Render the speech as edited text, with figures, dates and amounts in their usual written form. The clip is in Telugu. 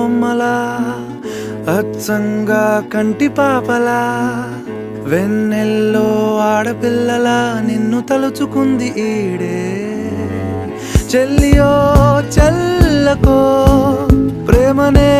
బొమ్మలా అచ్చంగా కంటి పాపలా వెన్నెల్లో ఆడపిల్లలా నిన్ను తలుచుకుంది ఈడే చెల్లియో చల్లకో ప్రేమనే